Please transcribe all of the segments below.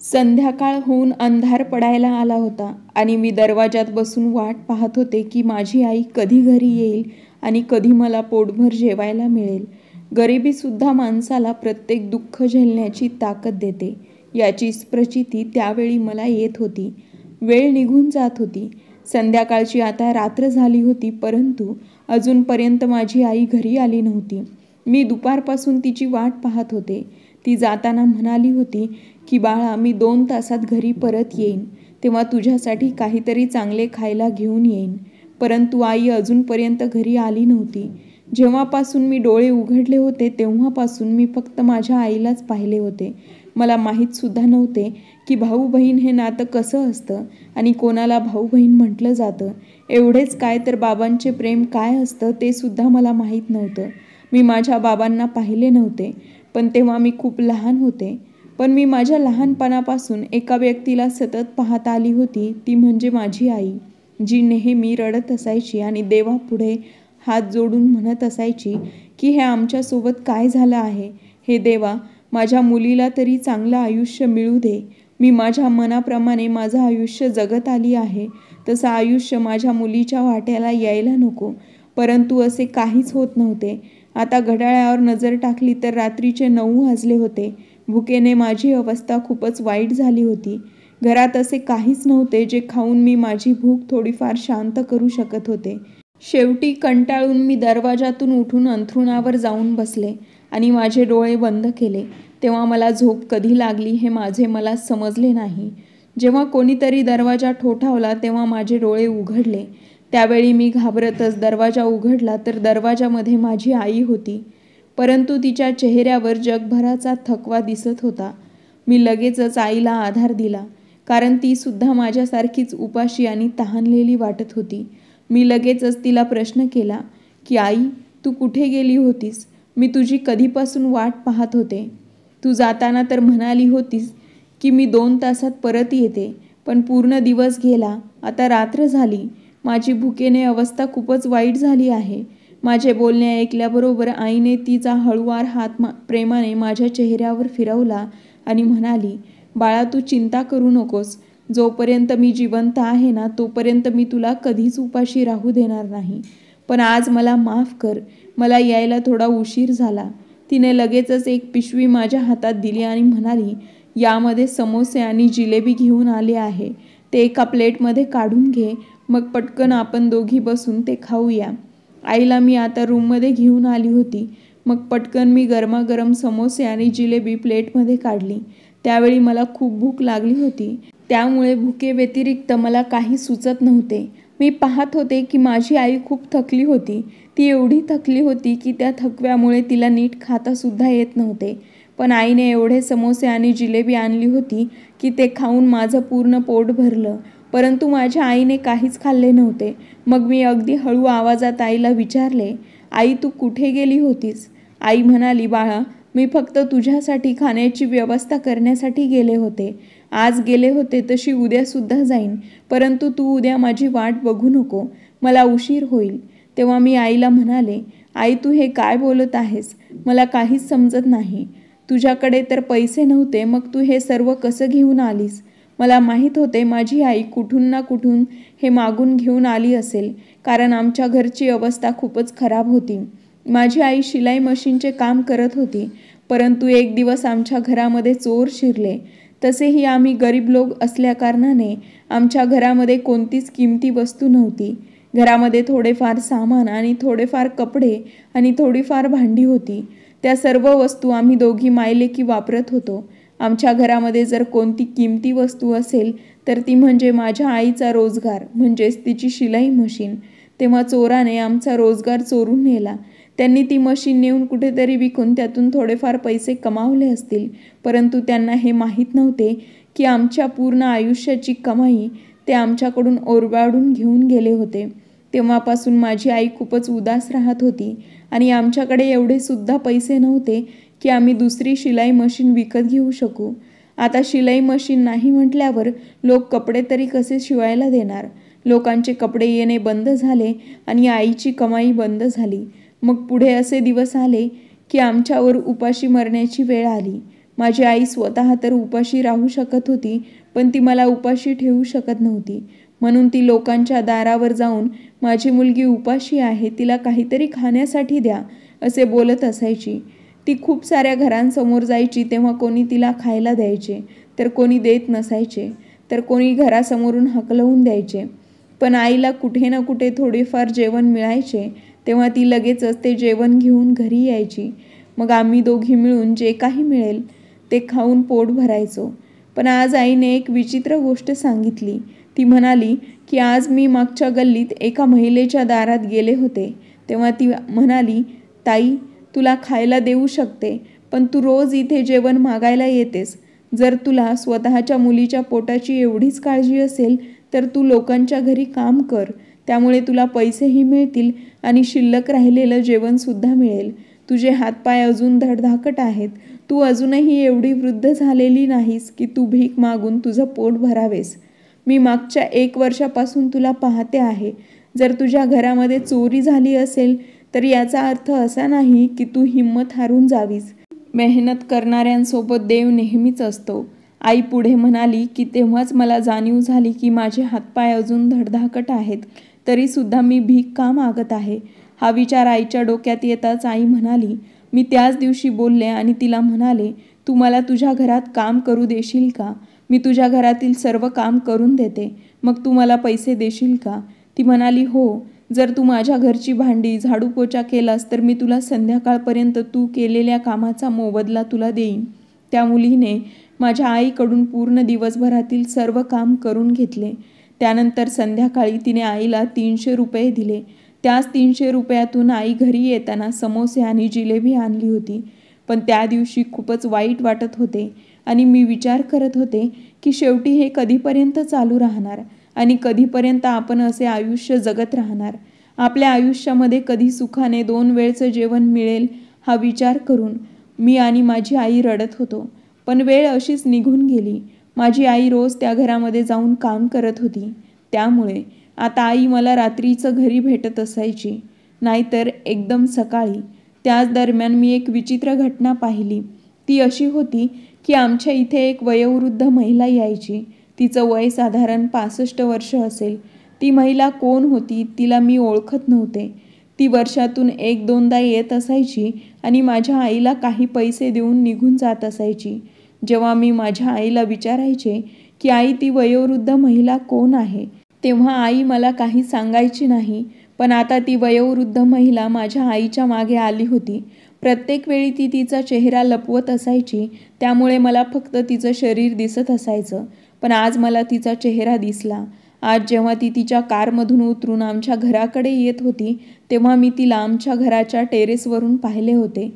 संध्याकाळ होऊन अंधार पडायला आला होता आणि मी दरवाजात बसून वाट पाहत होते की माझी आई कधी घरी येईल आणि कधी मला पोटभर जेवायला मिळेल. गरिबीसुद्धा माणसाला प्रत्येक दुःख झेलण्याची ताकद देते याची प्रचिती त्यावेळी मला येत होती. वेळ निघून जात होती. संध्याकाळची आता रात्र झाली होती, परंतु अजूनपर्यंत माझी आई घरी आली नव्हती. मी दुपारपासून तिची वाट पाहत होते. ती जाताना म्हणाली होती की बाळा, मी 2 तासात घरी परत येईन, तेव्हा तुझ्यासाठी काहीतरी चांगले खायला घेऊन येईन. परंतु आई अजूनपर्यंत घरी आली नव्हती. जेव्हापासून मी डोळे उघडले होते तेव्हापासून मी फक्त माझ्या आईलाच पाहिले होते. मला माहीतसुद्धा नव्हते की भाऊ बहीण हे नातं कसं असतं आणि कोणाला भाऊ बहीण म्हटलं जातं. एवढेच काय तर बाबांचे प्रेम काय असतं ते सुद्धा मला माहीत नव्हतं. मी माझ्या बाबांना पाहिले नव्हते, पण तेव्हा मी खूप लहान होते. पण मी माझ्या लहानपणापासून एका व्यक्तीला सतत पाहत आली होती, ती म्हणजे माझी आई, जी नेहमी रडत असायची आणि देवापुढे हात जोडून म्हणत असायची की हे आमच्यासोबत काय झालं आहे. हे देवा, माझ्या मुलीला तरी चांगलं आयुष्य मिळू दे. मी माझ्या मनाप्रमाणे माझं आयुष्य जगत आली आहे, तसं आयुष्य माझ्या मुलीच्या वाट्याला यायला नको. परंतु असे काहीच होत नव्हते. आता घड्याळावर नजर टाकली तर रात्रीचे 9 वाजले होते. भुकेने माझी अवस्था खूपच वाईट झाली होती. घरात असे काहीच नव्हते जे खाऊन मी माझी भूक थोडीफार शांत करू शकत होते. शेवटी कंटाळून मी दरवाजातून उठून अंथरुणावर जाऊन बसले आणि माझे डोळे बंद केले. तेव्हा मला झोप कधी लागली हे मला समजले नाही. जेव्हा कोणीतरी दरवाजा ठोठावला तेव्हा माझे डोळे उघडले. त्यावेळी मी घाबरतच दरवाजा उघडला तर दरवाजामध्ये माझी आई होती, परंतु तिच्या चेहऱ्यावर जगभराचा थकवा दिसत होता. मी लगेचच आईला आधार दिला, कारण ती सुद्धा माझ्यासारखीच उपाशी आणि तहानलेली वाटत होती. मी लगेचच तिला प्रश्न केला की आई, तू कुठे गेली होतीस? मी तुझी कधीपासून वाट पाहत होते. तू जाताना तर म्हणाली होतीस की मी 2 तासात परत येते, पण पूर्ण दिवस गेला, आता रात्र झाली. माझी भुकेने अवस्था खूपच वाईट झाली आहे. माझे बोलणे ऐकल्याबरोबर आईने तिचा हळुवार हात प्रेमाने माझ्या चेहऱ्यावर फिरवला आणि म्हणाली, बाळा, तू चिंता करू नकोस. जोपर्यंत मी जिवंत आहे ना, तोपर्यंत मी तुला कधीच उपाशी राहू देणार नाही. पण आज मला माफ कर, मला यायला थोडा उशीर झाला. तिने लगेचच एक पिशवी माझ्या हातात दिली आणि म्हणाली, यामध्ये समोसे आणि जिलेबी घेऊन आले आहे. ते एका प्लेटमध्ये काढून घे, मग पटकन आपण दोघी बसून ते खाऊया. आईला मी आता रूममध्ये घेऊन आली होती. मग पटकन मी गरमागरम समोसे आणि जिलेबी प्लेटमध्ये काढली. त्यावेळी मला खूप भूक लागली होती, त्यामुळे भुकेव्यतिरिक्त मला काही सुचत नव्हते. मी पाहत होते की माझी आई खूप थकली होती. ती एवढी थकली होती की त्या थकव्यामुळे तिला नीट खातासुद्धा येत नव्हते. पण आईने एवढे समोसे आणि जिलेबी आणली होती की ते खाऊन माझं पूर्ण पोट भरलं. परंतु माझ्या आईने काहीच खाल्ले नव्हते. मग मी अगदी हळू आवाजात आईला विचारले, आई, तू कुठे गेली होतीस? आई म्हणाली, बाळा, मी फक्त तुझ्यासाठी खाण्याची व्यवस्था करण्यासाठी गेले होते. आज गेले होते तशी उद्यासुद्धा जाईन, परंतु तू उद्या माझी वाट बघू नको, मला उशीर होईल. तेव्हा मी आईला म्हणाले, आई, तू हे काय बोलत आहेस? मला काहीच समजत नाही. तुझ्याकडे तर पैसे नव्हते, मग तू हे सर्व कसं घेऊन आलीस? मला माहीत होते माझी आई कुठून ना कुठून हे मागून घेऊन आली असेल, कारण आमच्या घरची अवस्था खूपच खराब होती. माझी आई शिलाई मशीनचे काम करत होती. परंतु एक दिवस आमच्या घरामध्ये चोर शिरले. तसेही आम्ही गरीब लोक असल्याकारणाने आमच्या घरामध्ये कोणतीच किमती वस्तू नव्हती. घरामध्ये थोडेफार सामान आणि थोडेफार कपडे आणि थोडीफार भांडी होती. त्या सर्व वस्तू आम्ही दोघी मायलेकी वापरत होतो. आमच्या घरामध्ये जर कोणती किमती वस्तू असेल तर ती म्हणजे माझ्या आईचा रोजगार, म्हणजेच तिची शिलाई मशीन. तेव्हा चोराने आमचा रोजगार चोरून नेला. त्यांनी ती मशीन नेऊन कुठेतरी विकून त्यातून थोडेफार पैसे कमावले असतील, परंतु त्यांना हे माहीत नव्हते की आमच्या पूर्ण आयुष्याची कमाई ते आमच्याकडून ओरबाडून घेऊन गेले होते. तेव्हापासून माझी आई खूपच उदास राहत होती आणि आमच्याकडे एवढे सुद्धा पैसे नव्हते की आम्ही दुसरी शिलाई मशीन विकत घेऊ शकू. आता शिलाई मशीन नाही म्हटल्यावर लोक कपडे तरी कसे शिवायला देणार? लोकांचे कपडे येणे बंद झाले आणि आईची कमाई बंद झाली. मग पुढे असे दिवस आले की आमच्यावर उपाशी मरण्याची वेळ आली. माझी आई स्वतः तर उपाशी राहू शकत होती, पण ती मला उपाशी ठेवू शकत नव्हती. म्हणून ती लोकांच्या दारावर जाऊन माझी मुलगी उपाशी आहे, तिला काहीतरी खाण्यासाठी द्या असे बोलत असायची. ती खूप साऱ्या घरांसमोर जायची तेव्हा कोणी तिला खायला द्यायचे, तर कोणी देत नसायचे, तर कोणी घरासमोरून हकलवून द्यायचे. पण आईला कुठे ना कुठे थोडेफार जेवण मिळायचे तेव्हा ती लगेचच ते जेवण घेऊन घरी यायची. मग आम्ही दोघी मिळून जे काही मिळेल ते खाऊन पोट भरायचो. पण आज आईने एक विचित्र गोष्ट सांगितली. ती म्हणाली की आज मी मागच्या गल्लीत एका महिलेच्या दारात गेले होते तेव्हा ती म्हणाली, ताई तुला खायला देऊ शकते, पण तू रोज इथे जेवण मागायला येतेस. जर तुला स्वतःच्या मुलीच्या पोटाची एवढीच काळजी असेल तर तू लोकांच्या घरी काम कर, त्यामुळे तुला पैसेही मिळतील आणि शिल्लक राहिलेलं जेवणसुद्धा मिळेल. तुझे हातपाय अजून धडधाकट आहेत, तू अजूनही एवढी वृद्ध झालेली नाहीस की तू भीक मागून तुझं पोट भरावेस. मी मागच्या 1 वर्षापासून तुला पाहते आहे. जर तुझ्या घरामध्ये चोरी झाली असेल तर याचा अर्थ असा नाही की तू हिंमत हारून जावीस. मेहनत करणाऱ्यांसोबत देव नेहमीच असतो. आई पुढे म्हणाली की तेव्हाच मला जाणीव झाली की माझे हातपाय अजून धडधाकट आहेत, तरीसुद्धा मी भीक का मागत आहे. हा विचार आईच्या डोक्यात येताच आई म्हणाली, मी त्याच दिवशी बोलले आणि तिला म्हणाले, तू मला तुझ्या घरात काम करू देशील का? मी तुझ्या घरातील सर्व काम करून देते, मग तू मला पैसे देशील का? ती म्हणाली, हो, जर तू माझ्या घरची भांडी झाडूपोछा केलास तर मी तुला संध्याकाळपर्यंत तू केलेल्या कामाचा मोबदला तुला देईन. त्या मुलीने माझ्या आईकडून पूर्ण दिवसभरातील सर्व काम करून घेतले. त्यानंतर संध्याकाळी तिने आईला 300 रुपये दिले. त्याच 300 रुपयातून आई घरी येताना समोसे आणि जिलेबी आणली होती. पण त्या दिवशी खूपच वाईट वाटत होते आणि मी विचार करत होते की शेवटी हे कधीपर्यंत चालू राहणार आणि कधीपर्यंत आपण असे आयुष्य जगत राहणार. आपल्या आयुष्यामध्ये कधी सुखाने 2 वेळचं जेवण मिळेल हा विचार करून मी आणि माझी आई रडत होतो. पण वेळ अशीच निघून गेली. माझी आई रोज त्या घरामध्ये जाऊन काम करत होती, त्यामुळे आता आई मला रात्रीचं घरी भेटत असायची, नाहीतर एकदम सकाळी. त्याच दरम्यान मी एक विचित्र घटना पाहिली. ती अशी होती की आमच्या इथे एक वयोवृद्ध महिला यायची. तिचं वय साधारण 65 वर्ष असेल. ती महिला कोण होती तिला मी ओळखत नव्हते. ती वर्षातून 1-2दा येत असायची आणि माझ्या आईला काही पैसे देऊन निघून जात असायची. जेव्हा मी माझ्या आईला विचारायचे की आई ती वयोवृद्ध महिला कोण आहे, तेव्हा आई मला काही सांगायची नाही. पण आता ती वयोवृद्ध महिला माझ्या आईच्या मागे आली होती. प्रत्येक वेळी ती तिचा चेहरा लपवत असायची, त्यामुळे मला फक्त तिचं शरीर दिसत असायचं. पण आज मला तिचा चेहरा दिसला. आज जेव्हा ती तिच्या कारमधून उतरून आमच्या घराकडे येत होती तेव्हा मी तिला आमच्या घराच्या टेरेसवरून पाहिले होते.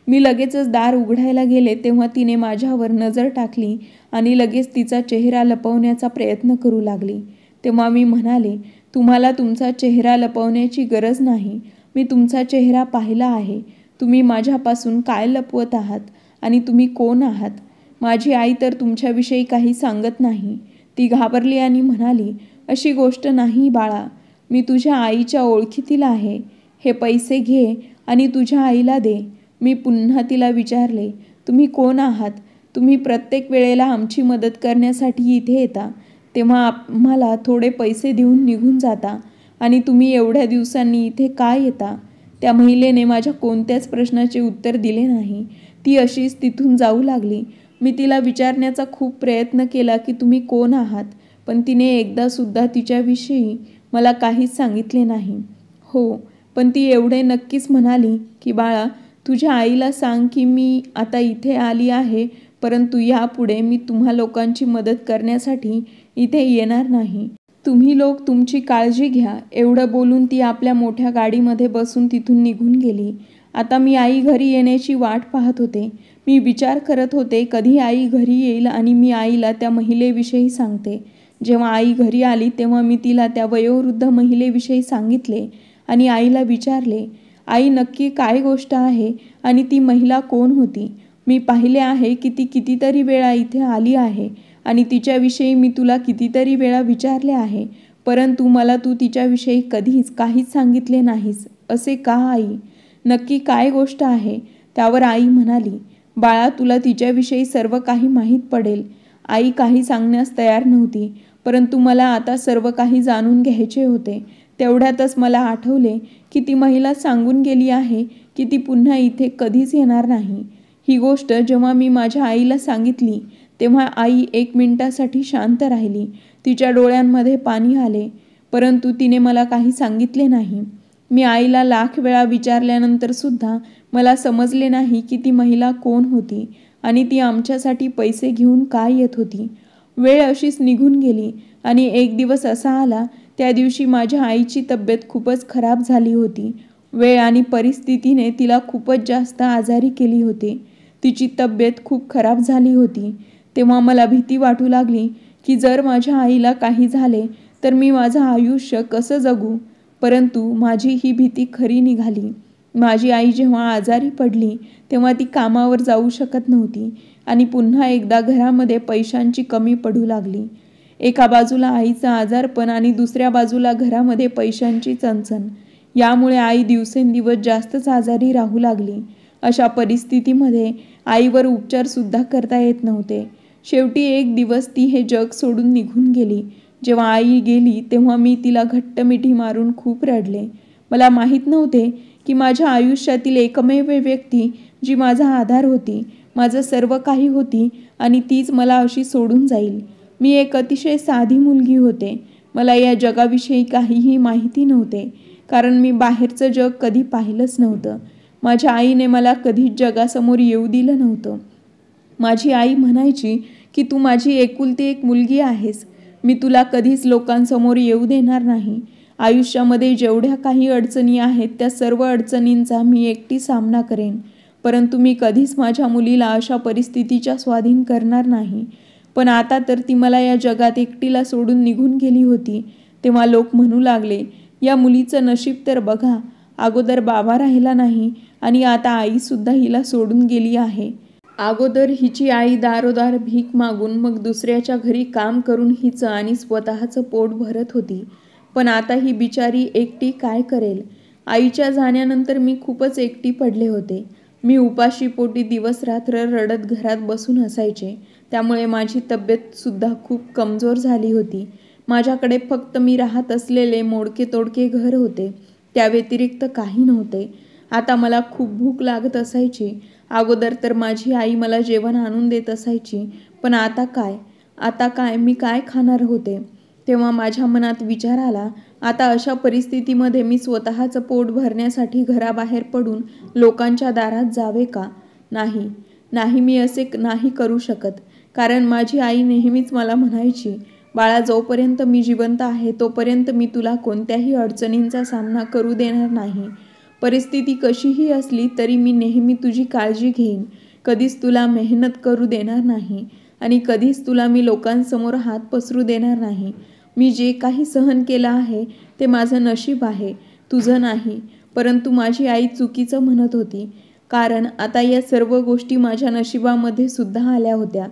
मी लगेचच दार उघडायला गेले तेव्हा तिने माझ्यावर नजर टाकली आणि लगेच तिचा चेहरा लपवण्याचा प्रयत्न करू लागली. तेव्हा मी म्हणाले, तुम्हाला तुमचा चेहरा लपवण्याची गरज नाही. मी तुमचा चेहरा पाहिला आहे. तुम्ही माझ्यापासून काय लपवत आहात आणि तुम्ही कोण आहात? माझी आई तर तुमच्याविषयी काही सांगत नाही. ती घाबरली आणि म्हणाली, अशी गोष्ट नाही बाळा, मी तुझ्या आईच्या ओळखीतील आहे. हे पैसे घे आणि तुझ्या आईला दे. मी पुन्हा तिला विचारले, तुम्ही कोण आहात? तुम्ही प्रत्येक वेळेला आमची मदत करण्यासाठी इथे येता, तेव्हा आम्हाला थोडे पैसे देऊन निघून जाता आणि तुम्ही एवढ्या दिवसांनी इथे काय येता? त्या महिलेने माझ्या कोणत्याच प्रश्नाचे उत्तर दिले नाही. ती अशीच तिथून जाऊ लागली. मी तिला विचारण्याचा खूप प्रयत्न केला की तुम्ही कोण आहात, पण तिने एकदासुद्धा तिच्याविषयी मला काहीच सांगितले नाही. हो, पण ती एवढे नक्कीच म्हणाली की बाळा, तुझ्या आईला सांग की मी आता इथे आली आहे, परंतु यापुढे मी तुम्हा लोकांची मदत करण्यासाठी इथे येणार नाही. तुम्ही लोक तुमची काळजी घ्या. एवढं बोलून ती आपल्या मोठ्या गाडीमध्ये बसून तिथून निघून गेली. आता मी आई घरी येण्याची वाट पाहत होते. मी विचार करत होते कधी आई घरी येईल आणि मी आईला त्या महिलेविषयी सांगते. जेव्हा आई घरी आली तेव्हा मी तिला त्या वयोवृद्ध महिलेविषयी सांगितले आणि आईला विचारले, आई नक्की काय गोष्ट आहे आणि ती महिला कोण होती? मी पाहिले आहे की ती कितीतरी वेळा इथे आली आहे आणि तिच्याविषयी मी तुला कितीतरी वेळा विचारले आहे, परंतु मला तू तिच्याविषयी कधीच काहीच सांगितले नाहीस. असे का आई? नक्की काय गोष्ट आहे? त्यावर आई म्हणाली, बाळा, तुला तिच्याविषयी सर्व काही माहीत पडेल. आई काही सांगण्यास तयार नव्हती, परंतु मला आता सर्व काही जाणून घ्यायचे होते. तेवढ्यातच मला आठवले की ती महिला सांगून गेली आहे की ती पुन्हा इथे कधीच येणार नाही. ही गोष्ट जेव्हा मी माझ्या आईला सांगितली तेव्हा आई 1 मिनिटासाठी शांत राहिली. तिच्या डोळ्यांमध्ये पाणी आले, परंतु तिने मला काही सांगितले नाही. मी आईला लाख वेळा विचारल्यानंतर सुद्धा मला समजले नाही की ती महिला कोण होती आणि ती आमच्यासाठी पैसे घेऊन का येत होती. वेळ अशीच निघून गेली आणि एक दिवस असा आला, त्या दिवशी माझ्या आईची तब्येत खूपच खराब झाली होती. वेळ आणि परिस्थितीने तिला खूपच जास्त आजारी केली होती. तिची तब्येत खूप खराब झाली होती. तेव्हा मला भीती वाटू लागली की जर माझ्या आईला काही झाले तर मी माझं आयुष्य कसं जगू. परंतु माझी ही भीती खरी निघाली. माझी आई जेव्हा आजारी पडली तेव्हा ती कामावर जाऊ शकत नव्हती आणि पुन्हा एकदा घरामध्ये पैशांची कमी पडू लागली. एका बाजूला आईचं आजारपण आणि दुसऱ्या बाजूला घरामध्ये पैशांची चणचण. यामुळे आई दिवसेंदिवस जास्तच आजारी राहू लागली. अशा परिस्थितीमध्ये आईवर उपचारसुद्धा करता येत नव्हते. शेवटी एक दिवस ती हे जग सोडून निघून गेली. जेव्हा आई गेली तेव्हा मी तिला घट्ट मिठी मारून खूप रडले. मला माहीत नव्हते की माझ्या आयुष्यातील एकमेव व्यक्ती जी माझा आधार होती, माझं सर्व काही होती आणि तीच मला अशी सोडून जाईल. मी एक अतिशय साधी मुलगी होते. मला या जगाविषयी काहीही माहिती नव्हते, कारण मी बाहेरचं जग कधी पाहिलंच नव्हतं. माझ्या आईने मला कधीच जगासमोर येऊ दिलं नव्हतं. माझी आई म्हणायची की तू माझी एकुलती एक मुलगी आहेस. मी तुला कधीच लोकांसमोर येऊ देणार नाही. आयुष्यामध्ये जेवढ्या काही अडचणी आहेत त्या सर्व अडचणींचा मी एकटी सामना करेन. परंतु मी कधीच माझ्या मुलीला अशा परिस्थितीच्या स्वाधीन करणार नाही. पण आता तर ती मला या जगात एकटीला सोडून निघून गेली होती. तेव्हा लोक म्हणू लागले, या मुलीचं नशीब तर बघा, अगोदर बाबा राहिला नाही आणि आता आईसुद्धा हिला सोडून गेली आहे. अगोदर हिची आई दारोदार भीक मागून मग दुसऱ्याच्या घरी काम करून हिचं आणि स्वतःचं पोट भरत होती. पण आता ही बिचारी एकटी काय करेल. आईच्या जाण्यानंतर मी खूपच एकटी पडले होते. मी उपाशी पोटी दिवस रात्र रडत घरात बसून असायचे. त्यामुळे माझी तब्येतसुद्धा खूप कमजोर झाली होती. माझ्याकडे फक्त मी राहत असलेले मोडके तोडके घर होते, त्या व्यतिरिक्त काही नव्हते. आता मला खूप भूक लागत असायची. अगोदर तर माझी आई मला जेवण आणून देत असायची, पण आता काय मी काय खाणार होते. तेव्हा माझ्या मनात विचार आला, आता अशा परिस्थितीमध्ये मी स्वतःचं पोट भरण्यासाठी घराबाहेर पडून लोकांच्या दारात जावे का? नाही, मी असे नाही करू शकत. कारण माझी आई नेहमीच मला म्हणायची, बाळा, जोपर्यंत मी जिवंत आहे तोपर्यंत मी तुला कोणत्याही अडचणींचा सामना करू देणार नाही. परिस्थिती कशीही असली तरी मी नेहमी तुझी काळजी घेईन. कधीच तुला मेहनत करू देणार नाही आणि कधीच तुला मी लोकांसमोर हात पसरू देणार नाही. मी जे काही सहन केलं आहे ते माझं नशीब आहे, तुझं नाही. परंतु माझी आई चुकीचं म्हणत होती, कारण आता या सर्व गोष्टी माझ्या नशिबामध्ये सुद्धा आल्या होत्या.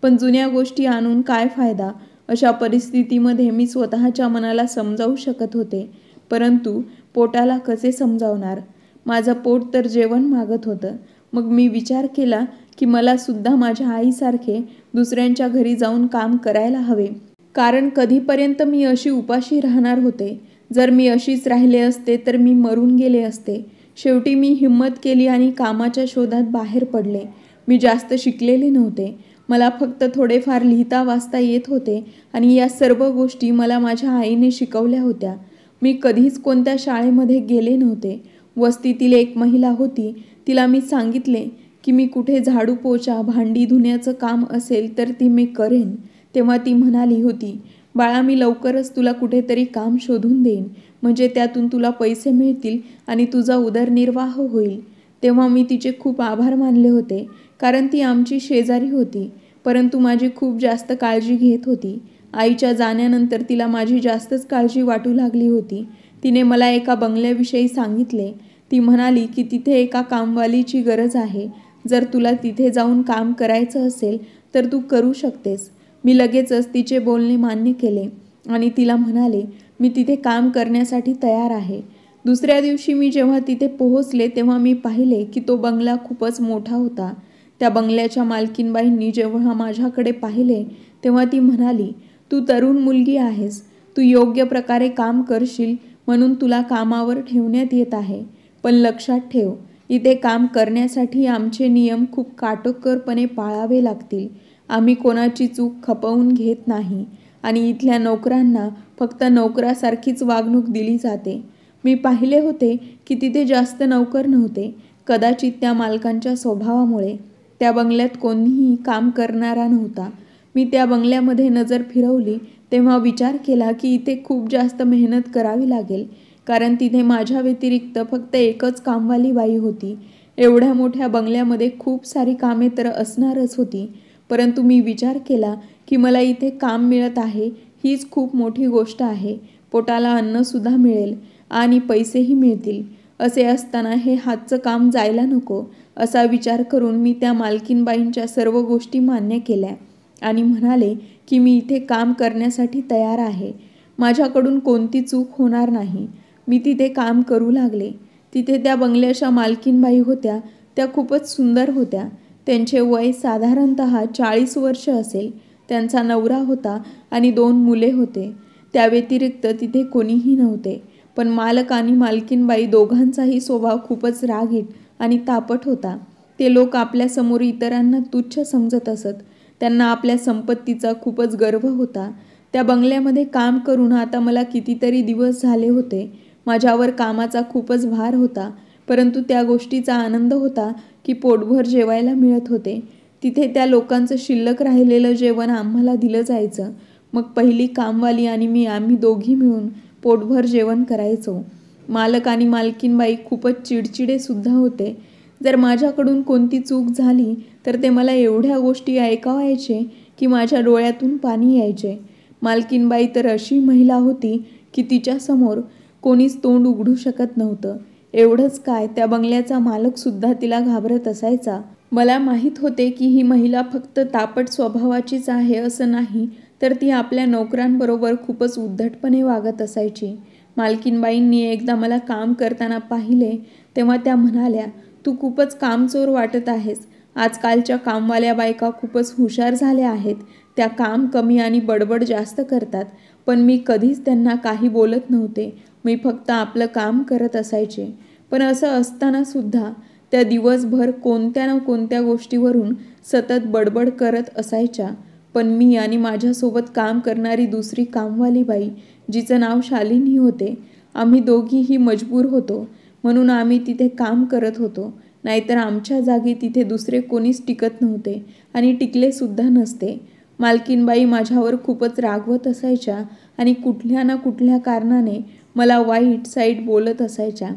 पण जुन्या गोष्टी आणून काय फायदा. अशा परिस्थितीमध्ये मी स्वतःच्या मनाला समजावू शकत होते, परंतु पोटाला कसे समजावणार. माझं पोट तर जेवण मागत होतं. मग मी विचार केला की मला सुद्धा माझ्या आईसारखे दुसऱ्यांच्या घरी जाऊन काम करायला हवे. कारण कधीपर्यंत मी अशी उपाशी राहणार होते. जर मी अशीच राहिले असते तर मी मरून गेले असते. शेवटी मी हिंमत केली आणि कामाच्या शोधात बाहेर पडले. मी जास्त शिकलेले नव्हते. मला फक्त थोडेफार लिहिता वाचता येत होते आणि या सर्व गोष्टी मला माझ्या आईने शिकवल्या होत्या. मी कधीच कोणत्या शाळेमध्ये गेले नव्हते. वस्तीतील एक महिला होती, तिला मी सांगितले की मी कुठे झाडू पोछा भांडी धुण्याचं काम असेल तर ती मी करेन. तेव्हा ती म्हणाली होती, बाळा, मी लवकरच तुला कुठेतरी काम शोधून देईन, म्हणजे त्यातून तुला पैसे मिळतील आणि तुझा उदरनिर्वाह होईल. तेव्हा मी तिचे खूप आभार मानले होते, कारण ती आमची शेजारी होती, परंतु माझी खूप जास्त काळजी घेत होती. आईच्या जाण्यानंतर तिला माझी जास्तच काळजी वाटू लागली होती. तिने मला एका बंगल्याविषयी सांगितले. ती म्हणाली की तिथे एका कामवालीची गरज आहे. जर तुला तिथे जाऊन काम करायचं असेल तर तू करू शकतेस. मी लगेचच तिचे बोलणे मान्य केले आणि तिला म्हणाले, मी तिथे काम करण्यासाठी तयार आहे. दुसऱ्या दिवशी मी जेव्हा तिथे पोहोचले तेव्हा मी पाहिले की तो बंगला खूपच मोठा होता. त्या बंगल्याच्या मालकीनबाईंनी जेव्हा माझ्याकडे पाहिले तेव्हा ती म्हणाली, तू तरुण मुलगी आहेस, तू योग्य प्रकारे काम करशील म्हणून तुला कामावर ठेवण्यात येत आहे. पण लक्षात ठेव, इथे काम करण्यासाठी आमचे नियम खूप काटेकोरपणे पाळावे लागतील. आम्ही कोणाची चूक खपवून घेत नाही आणि इथल्या नोकरांना फक्त नोकरासारखीच वागणूक दिली जाते. मी पाहिले होते की तिथे जास्त नोकर नव्हते. कदाचित त्या मालकांच्या स्वभावामुळे त्या बंगल्यात कोणीही काम करणारा नव्हता. मी त्या बंगल्यामध्ये नजर फिरवली तेव्हा विचार केला की इथे खूप जास्त मेहनत करावी लागेल, कारण तिथे माझ्या व्यतिरिक्त फक्त एकच कामवाली बाई होती. एवढ्या मोठ्या बंगल्यामध्ये खूप सारी कामे तर असणारच होती, परंतु मी विचार केला की मला इथे काम मिळत आहे हीच खूप मोठी गोष्ट आहे. पोटाला अन्नसुद्धा मिळेल आणि पैसेही मिळतील. असे असताना हे हातचं काम जायला नको, असा विचार करून मी त्या मालकीनबाईंच्या सर्व गोष्टी मान्य केल्या आणि म्हणाले की मी इथे काम करण्यासाठी तयार आहे. माझ्याकडून कोणती चूक होणार नाही. मी तिथे काम करू लागले. तिथे त्या बंगल्याच्या मालकीनबाई होत्या त्या खूपच सुंदर होत्या. त्यांचे वय साधारणतः 40 वर्ष असेल. त्यांचा नवरा होता आणि 2 मुले होते. त्या व्यतिरिक्त तिथे कोणीही नव्हते. पण मालक आणि मालकीनबाई दोघांचाही स्वभाव खूपच रागीट आणि तापट होता. ते लोक आपल्यासमोर इतरांना तुच्छ समजत असत. त्यांना आपल्या संपत्तीचा खूपच गर्व होता. त्या बंगल्यामध्ये काम करून आता मला कितीतरी दिवस झाले होते. माझ्यावर कामाचा खूपच भार होता, परंतु त्या गोष्टीचा आनंद होता की पोटभर जेवायला मिळत होते. तिथे त्या लोकांचं शिल्लक राहिलेलं जेवण आम्हाला दिलं जायचं. मग पहिली कामवाली आणि मी आम्ही दोघी मिळून पोटभर जेवण करायचो. मालक आणि मालकीनबाई खूपच चिडचिडे सुद्धा होते. जर माझ्याकडून कोणती चूक झाली तर ते मला एवढ्या गोष्टी ऐकवायचे की माझ्या डोळ्यातून पाणी यायचे. मालकीनबाई तर अशी महिला होती की तिच्यासमोर कोणीच तोंड उघडू शकत नव्हतं. एवढंच काय, त्या बंगल्याचा मालकसुद्धा तिला घाबरत असायचा. मला माहीत होते की ही महिला फक्त तापट स्वभावाचीच आहे असं नाही, तर ती आपल्या नोकरांबरोबर खूपच उद्धटपणे वागत असायची. मालकीनबाईंनी एकदा मला काम करताना पाहिले तेव्हा त्या म्हणाल्या, तू खूपच कामचोर वाटत आहेस. आजकालच्या कामवाल्या बायका खूपच हुशार झाल्या आहेत. त्या काम कमी आणि बडबड जास्त करतात. पण मी कधीच त्यांना काही बोलत नव्हते. मी फक्त आपलं काम करत असायचे. पण असं असताना सुद्धा त्या दिवसभर कोणत्या ना कोणत्या गोष्टीवरून सतत बडबड करत असायच्या. पण मी आणि माझ्यासोबत काम करणारी दुसरी कामवाली बाई, जिचं नाव शालिनी होते, आम्ही दोघीही मजबूर होतो म्हणून आम्ही तिथे काम करत होतो. नाहीतर आमच्या जागी तिथे दुसरे कोणीच टिकत नव्हते आणि टिकले सुद्धा नसते. मालकीनबाई माझ्यावर खूपच रागवत असायच्या आणि कुठल्या ना कुठल्या कारणाने मला वाईट साईट बोलत असायच्या.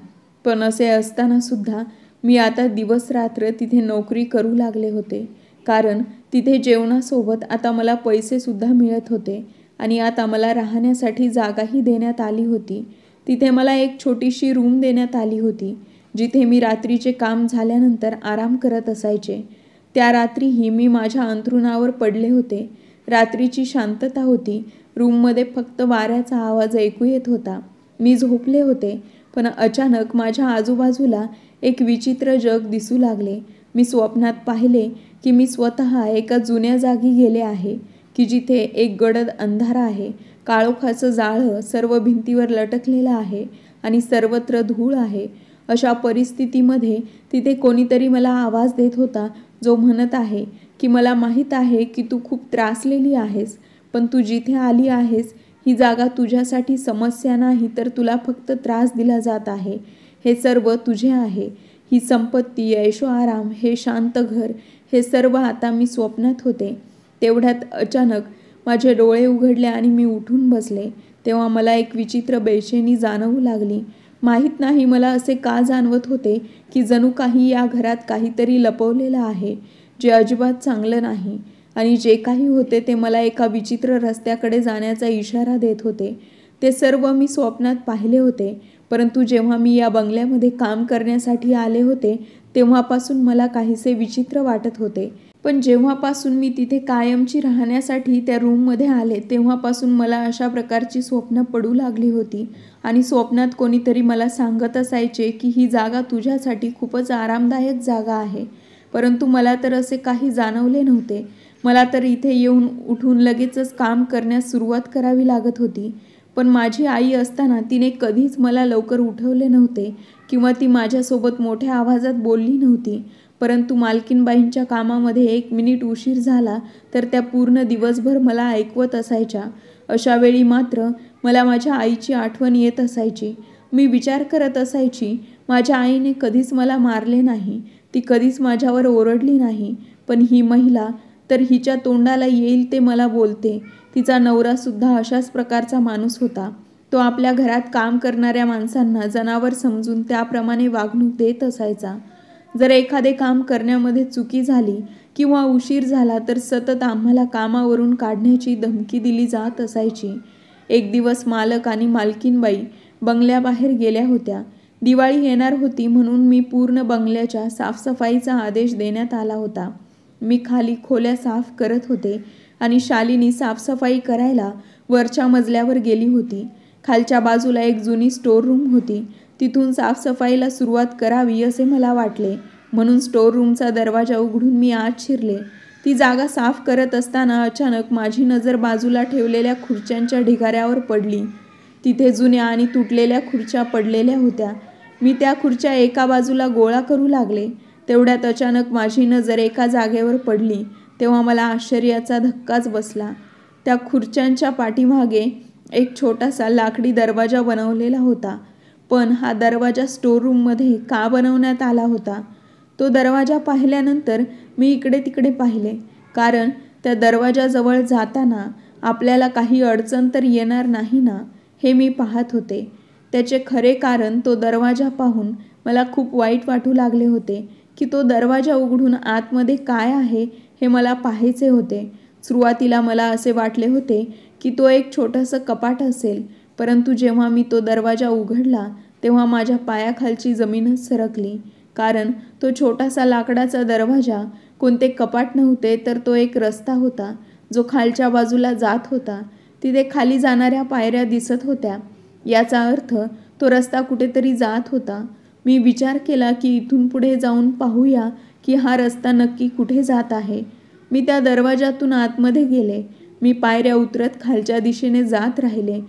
पण असे असताना सुद्धा मी आता दिवस रात्र तिथे नोकरी करू लागले होते, कारण तिथे जेवणासोबत आता मला पैसेसुद्धा मिळत होते आणि आता मला राहण्यासाठी जागाही देण्यात आली होती. तिथे मला एक छोटीशी रूम देण्यात आली होती, जिथे मी रात्रीचे काम झाल्यानंतर आराम करत असायचे. त्या रात्रीही मी माझ्या अंथरुणावर पडले होते. रात्रीची शांतता होती. रूममध्ये फक्त वाऱ्याचा आवाज ऐकू येत होता. मी झोपले होते, पण अचानक माझ्या आजूबाजूला एक विचित्र जग दिसू लागले. मी स्वप्नात पाहिले की मी स्वतः एका जुन्या जागी गेले आहे, की जिथे एक गडद अंधार आहे. काळोखाचं जाळं सर्व भिंतीवर लटकलेलं आहे आणि सर्वत्र धूळ आहे. अशा परिस्थितीमध्ये तिथे कोणीतरी मला आवाज देत होता, जो म्हणत आहे की मला माहीत आहे की तू खूप त्रासलेली आहेस, पण तू जिथे आली आहेस ही जागा तुझ्यासाठी समस्या नाही, तर तुला फक्त त्रास दिला जात आहे. हे सर्व तुझे आहे. ही संपत्ती, ऐशोआराम, हे शांत घर, हे सर्व आता मी स्वप्नात होते. तेवढ्यात अचानक माझे डोळे उघडले आणि मी उठून बसले. तेव्हा मला एक विचित्र बेचैनी जाणवू लागली. माहीत नाही मला असे का जाणवत होते की जणू काही या घरात काहीतरी लपवलेलं आहे, जे अजिबात चांगलं नाही. आणि जे काही होते ते मला एका विचित्र रस्त्याकडे जाण्याचा इशारा देत होते. ते सर्व मी स्वप्नात पाहिले होते, परंतु जेव्हा मी या बंगल्यामध्ये काम करण्यासाठी आले होते तेव्हापासून मला काहीसे विचित्र वाटत होते. पण जेव्हापासून मी तिथे कायमची राहण्यासाठी त्या रूममध्ये आले तेव्हापासून मला अशा प्रकारची स्वप्न पडू लागली होती आणि स्वप्नात कोणीतरी मला सांगत असायचे की ही जागा तुझ्यासाठी खूपच आरामदायक जागा आहे. परंतु मला तर असे काही जाणवले नव्हते. मला तर इथे येऊन उठून लगेचच काम करण्यास सुरुवात करावी लागत होती. पण माझी आई असताना तिने कधीच मला लवकर उठवले नव्हते किंवा ती माझ्यासोबत मोठ्या आवाजात बोलली नव्हती. परंतु मालकीनबाईंच्या कामामध्ये 1 मिनिट उशीर झाला तर त्या पूर्ण दिवसभर मला ऐकवत असायच्या. अशा वेळी मात्र मला माझ्या आईची आठवण येत असायची. मी विचार करत असायची, माझ्या आईने कधीच मला मारले नाही, ती कधीच माझ्यावर ओरडली नाही. पण ही महिला तर हिच्या तोंडाला येईल ते मला बोलते. तिचा नवरासुद्धा अशाच प्रकारचा माणूस होता. तो आपल्या घरात काम करणाऱ्या माणसांना जनावर समजून त्याप्रमाणे वागणूक देत असायचा. जर एखादे काम करण्यामध्ये चुकी झाली किंवा उशीर झाला तर सतत आम्हाला कामावरून काढण्याची धमकी दिली जात असायची. एक दिवस मालक आणि मालकीनबाई बंगल्याबाहेर गेल्या होत्या. दिवाळी येणार होती म्हणून मी पूर्ण बंगल्याच्या साफसफाईचा आदेश देण्यात आला होता. मी खाली खोल्या साफ करत होते आणि शालिनी साफसफाई करायला वरच्या मजल्यावर गेली होती. खालच्या बाजूला एक जुनी स्टोर रूम होती. तिथून साफसफाईला सुरुवात करावी असे मला वाटले, म्हणून स्टोर रूमचा दरवाजा उघडून मी आत शिरले. ती जागा साफ करत असताना अचानक माझी नजर बाजूला ठेवलेल्या खुर्च्यांच्या ढिगाऱ्यावर पडली. तिथे जुन्या आणि तुटलेल्या खुर्च्या पडलेल्या होत्या. मी त्या खुर्च्या एका बाजूला गोळा करू लागले. तेवढ्यात अचानक माझी नजर एका जागेवर पडली. तेव्हा मला आश्चर्याचा धक्काच बसला. त्या खुर्च्यांच्या पाठीमागे एक छोटासा लाकडी दरवाजा बनवलेला होता. पण हा दरवाजा स्टोर रूममध्ये का बनवण्यात आला होता? तो दरवाजा पाहिल्यानंतर मी इकडे तिकडे पाहिले, कारण त्या दरवाजाजवळ जाताना आपल्याला काही अडचण तर येणार नाही ना, हे मी पाहत होते. त्याचे खरे कारण तो दरवाजा पाहून मला खूप वाईट वाटू लागले होते की तो दरवाजा उघडून आतमध्ये काय आहे हे मला पाहायचे होते. सुरुवातीला मला असे वाटले होते की तो एक छोटंसं कपाट असेल, परंतु जेव्हा मी तो दरवाजा उघडला तेव्हा माझ्या पायाखालची जमीनच सरकली. कारण तो छोटासा लाकडाचा दरवाजा कोणते कपाट नव्हते, तर तो एक रस्ता होता जो खालच्या बाजूला जात होता. तिथे खाली जाणाऱ्या पायऱ्या दिसत होत्या. याचा अर्थ तो रस्ता कुठेतरी जात होता. मी विचार केला की इथून पुढे जाऊन पाहूया की हा रस्ता नक्की कुठे जात आहे. मी त्या दरवाजातून आतमध्ये गेले. मी पायऱ्या उतरत खालच्या दिशेने जात राहिले.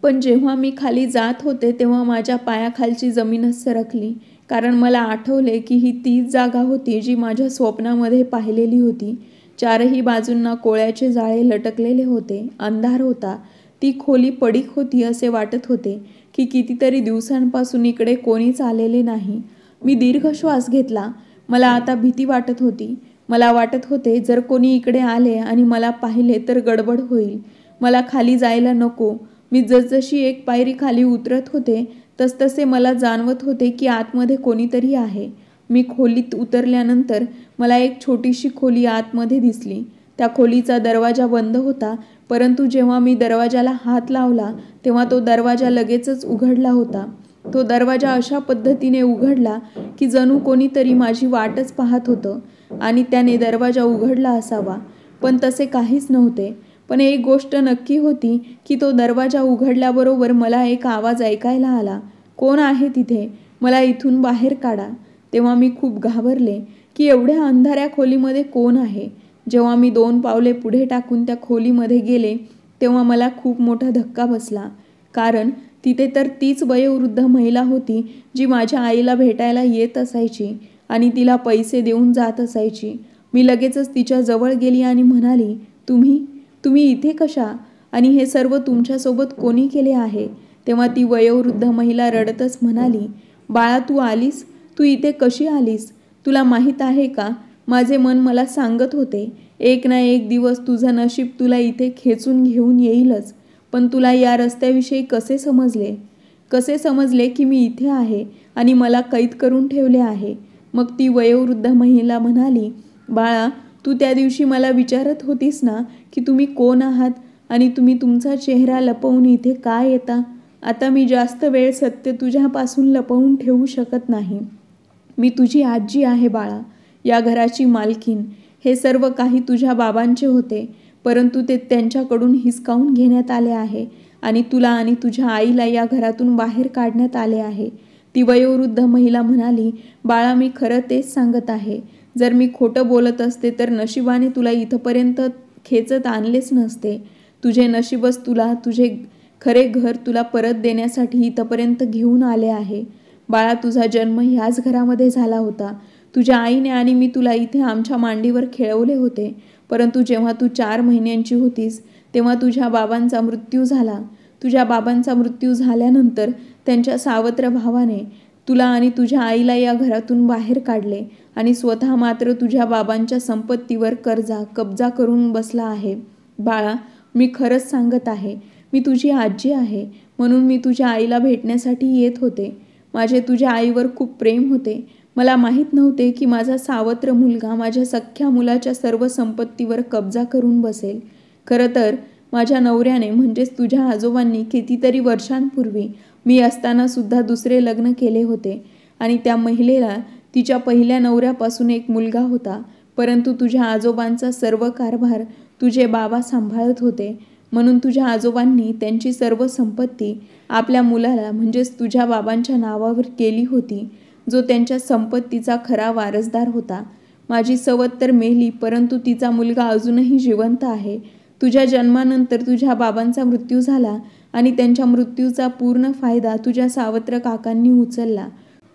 पण जेव्हा मी खाली जात होते तेव्हा माझ्या पायाखालची जमीनच सरकली. कारण मला आठवले की ही तीच जागा होती जी माझ्या स्वप्नामध्ये पाहिलेली होती. चारही बाजूंना कोळ्याचे जाळे लटकलेले होते. अंधार होता. ती खोली पडीक होती असे वाटत होते की कितीतरी दिवसांपासून इकडे कोणीच आलेले नाही. मी दीर्घ श्वास घेतला. मला आता भीती वाटत होती. मला वाटत होते जर कोणी इकडे आले आणि मला पाहिले तर गडबड होईल. मला खाली जायला नको. मी जसजशी एक पायरी खाली उतरत होते तसतसे मला जाणवत होते की आतमध्ये कोणीतरी आहे. मी खोलीत उतरल्यानंतर मला एक छोटीशी खोली आतमध्ये दिसली. त्या खोलीचा दरवाजा बंद होता, परंतु जेव्हा मी दरवाजाला हात लावला तेव्हा तो दरवाजा लगेचच उघडला होता. तो दरवाजा अशा पद्धतीने उघडला की जणू कोणीतरी माझी वाटच पाहत होतं आणि त्याने दरवाजा उघडला असावा. पण तसे काहीच नव्हते. पण एक गोष्ट नक्की होती की तो दरवाजा उघडल्याबरोबर मला एक आवाज ऐकायला आला, कोण आहे तिथे? मला इथून बाहेर काढा. तेव्हा मी खूप घाबरले की एवढ्या अंधाऱ्या खोलीमध्ये कोण आहे. जेव्हा मी 2 पावले पुढे टाकून त्या खोलीमध्ये गेले तेव्हा मला खूप मोठा धक्का बसला. कारण तिथे तर तीच वयोवृद्ध महिला होती जी माझ्या आईला भेटायला येत असायची आणि तिला पैसे देऊन जात असायची. मी लगेचच तिच्या जवळ गेली आणि म्हणाली, तुम्ही इथे कशा? आणि हे सर्व तुमच्यासोबत कोणी केले आहे? तेव्हा ती वयोवृद्ध महिला रडतच म्हणाली, बाळा तू आलीस? तू इथे कशी आलीस? तुला माहीत आहे का, माझे मन मला सांगत होते एक ना एक दिवस तुझं नशीब तुला इथे खेचून घेऊन येईलच. पण तुला या रस्त्याविषयी कसे समजले की मी इथे आहे आणि मला कैद करून ठेवले आहे? मग ती वयोवृद्ध महिला म्हणाली, बाळा तू त्या दिवशी मला विचारत होतीस ना की तुम्ही कोण आहात आणि तुम्ही तुमचा चेहरा लपवून इथे का येता? आता मी जास्त वेळ सत्य तुझ्यापासून लपवून ठेवू शकत नाही. मी तुझी आजी आहे बाळा, या घराची मालकीण. हे सर्व काही तुझ्या बाबांचे होते, परंतु ते त्यांच्याकडून हिसकावून घेण्यात आले आहे आणि तुला आणि तुझ्या आईला या घरातून बाहेर काढण्यात आले आहे. ती वयोवृद्ध महिला म्हणाली, बाळा मी खरं तेच सांगत आहे. जर मी खोटं बोलत असते तर नशिबाने तुला इथंपर्यंत खेचत आणलेच नसते. तुझे नशीबच तुला तुझे खरे घर तुला परत देण्यासाठी इथंपर्यंत घेऊन आले आहे. बाळा, तुझा जन्म ह्याच घरामध्ये झाला होता. तुझ्या आईने आणि मी तुला इथे आमच्या मांडीवर खेळवले होते. परंतु जेव्हा तू 4 महिन्यांची होतीस तेव्हा तुझ्या बाबांचा मृत्यू झाला. तुझ्या बाबांचा मृत्यू झाल्यानंतर त्यांच्या सावत्र भावाने तुला आणि तुझ्या आईला या घरातून बाहेर काढले आणि स्वतः मात्र तुझ्या बाबांच्या संपत्तीवर कब्जा करून बसला आहे. बाळा, मी खरंच सांगत आहे. मी तुझी आजी आहे, म्हणून मी तुझ्या आईला भेटण्यासाठी येत होते. माझे तुझ्या आईवर खूप प्रेम होते. मला माहीत नव्हते की माझा सावत्र मुलगा माझ्या सख्ख्या मुलाच्या सर्व संपत्तीवर कब्जा करून बसेल. खरं तर माझ्या नवऱ्याने म्हणजेच तुझ्या आजोबांनी कितीतरी वर्षांपूर्वी मी असताना सुद्धा दुसरे लग्न केले होते आणि त्या महिलेला तिच्या पहिल्या नवऱ्यापासून एक मुलगा होता. परंतु तुझ्या आजोबांचा सर्व कारभार तुझे बाबा सांभाळत होते, म्हणून तुझ्या आजोबांनी त्यांची सर्व संपत्ती आपल्या मुलाला म्हणजेच तुझ्या बाबांच्या नावावर केली होती, जो त्यांच्या संपत्तीचा खरा वारसदार होता. माझी सवत तर मेली, परंतु तिचा मुलगा अजूनही जिवंत आहे. तुझ्या जन्मानंतर तुझ्या बाबांचा मृत्यू झाला आणि त्यांच्या मृत्यूचा पूर्ण फायदा तुझ्या सावत्र काकांनी उचलला.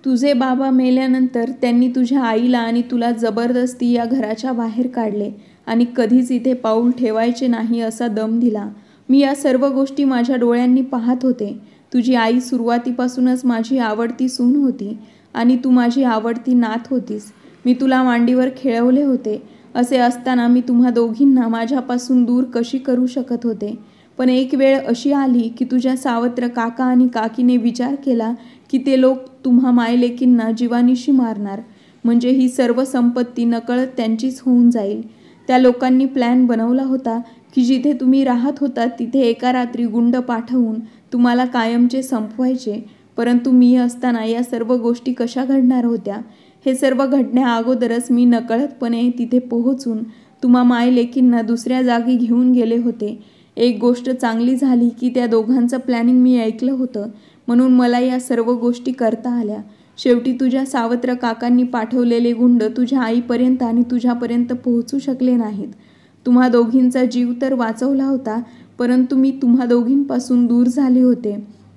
तुझे बाबा मेल्यानंतर त्यांनी तुझ्या आईला आणि तुला जबरदस्ती या घराच्या बाहेर काढले आणि कधीच इथे पाऊल ठेवायचे नाही असा दम दिला. मी या सर्व गोष्टी माझ्या डोळ्यांनी पाहत होते. तुझी आई सुरुवातीपासूनच माझी आवडती सून होती आणि तू माझी आवडती नात होतीस. मी तुला मांडीवर खेळवले होते. असे असताना मी तुम्हा दोघींना माझ्यापासून दूर कशी करू शकत होते? पण एक वेळ अशी आली की तुझ्या सावत्र काका आणि काकीने विचार केला की ते लोक तुम्हा मायलेकींना जीवानिशी मारणार, म्हणजे ही सर्व संपत्ती नकळत त्यांचीच होऊन जाईल. त्या लोकांनी प्लॅन बनवला होता की जिथे तुम्ही राहत होता तिथे एका रात्री गुंड पाठवून तुम्हाला कायमचे संपवायचे. परंतु मी असताना या सर्व गोष्टी कशा घडणार होत्या? हे सर्व घडण्या अगोदरच मी नकळतपणे तिथे पोहोचून तुम्हा मायलेकींना दुसऱ्या जागी घेऊन गेले होते. एक गोष्ट चांगली झाली की त्या दोघांचं प्लॅनिंग मी ऐकलं होतं, म्हणून मला या सर्व गोष्टी करता आल्या. शेवटी तुझ्या सावत्र काकांनी पाठवलेले गुंड तुझ्या आईपर्यंत आणि तुझ्यापर्यंत पोहोचू शकले नाहीत. तुम्हा दोघींचा जीव तर वाचवला होता, परंतु मी तुम्हा दोघींपासून दूर झाले होते.